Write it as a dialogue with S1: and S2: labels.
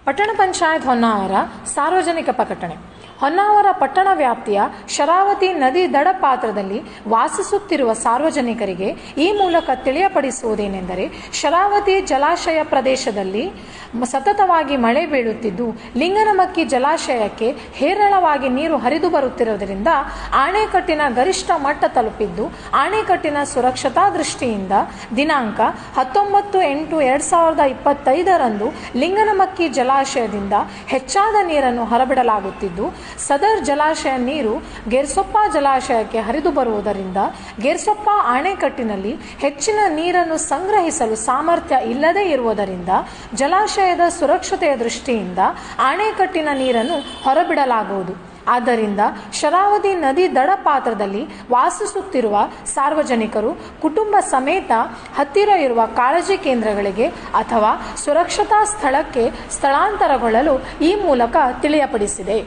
S1: ಪಟ್ಟಣ ಪಂಚಾಯತ್ ಹೊನ್ನಾವರ ಸಾರ್ವಜನಿಕ ಪ್ರಕಟಣೆ. ಹೊನ್ನಾವರ ಪಟ್ಟಣ ವ್ಯಾಪ್ತಿಯ ಶರಾವತಿ ನದಿ ದಡ ಪಾತ್ರದಲ್ಲಿ ವಾಸಿಸುತ್ತಿರುವ ಸಾರ್ವಜನಿಕರಿಗೆ ಈ ಮೂಲಕ ತಿಳಿಯಪಡಿಸುವುದೇನೆಂದರೆ, ಶರಾವತಿ ಜಲಾಶಯ ಪ್ರದೇಶದಲ್ಲಿ ಸತತವಾಗಿ ಮಳೆ ಬೀಳುತ್ತಿದ್ದು ಲಿಂಗನಮಕ್ಕಿ ಜಲಾಶಯಕ್ಕೆ ಹೇರಳವಾಗಿ ನೀರು ಹರಿದು ಬರುತ್ತಿರುವುದರಿಂದ ಆಣೆಕಟ್ಟಿನ ಗರಿಷ್ಠ ಮಟ್ಟ ತಲುಪಿದ್ದು, ಆಣೆಕಟ್ಟಿನ ಸುರಕ್ಷತಾ ದೃಷ್ಟಿಯಿಂದ ದಿನಾಂಕ 19/8/2025 ಲಿಂಗನಮಕ್ಕಿ ಜಲಾಶಯದಿಂದ ಹೆಚ್ಚಾದ ನೀರನ್ನು ಹೊರಬಿಡಲಾಗುತ್ತಿದ್ದು, ಸದರ್ ಜಲಾಶಯ ನೀರು ಗೇರ್ಸೊಪ್ಪ ಜಲಾಶಯಕ್ಕೆ ಹರಿದು ಬರುವುದರಿಂದ ಗೇರ್ಸೊಪ್ಪ ಆಣೆಕಟ್ಟಿನಲ್ಲಿ ಹೆಚ್ಚಿನ ನೀರನ್ನು ಸಂಗ್ರಹಿಸಲು ಸಾಮರ್ಥ್ಯ ಇಲ್ಲದೇ ಇರುವುದರಿಂದ ಜಲಾಶಯದ ಸುರಕ್ಷತೆಯ ದೃಷ್ಟಿಯಿಂದ ಆಣೆಕಟ್ಟಿನ ನೀರನ್ನು ಹೊರಬಿಡಲಾಗುವುದು. ಆದ್ದರಿಂದ ಶರಾವತಿ ನದಿ ದಡ ಪಾತ್ರದಲ್ಲಿ ವಾಸಿಸುತ್ತಿರುವ ಸಾರ್ವಜನಿಕರು ಕುಟುಂಬ ಸಮೇತ ಹತ್ತಿರ ಇರುವ ಕಾಳಜಿ ಕೇಂದ್ರಗಳಿಗೆ ಅಥವಾ ಸುರಕ್ಷತಾ ಸ್ಥಳಕ್ಕೆ ಸ್ಥಳಾಂತರಗೊಳ್ಳಲು ಈ ಮೂಲಕ ತಿಳಿಯಪಡಿಸಿದೆ.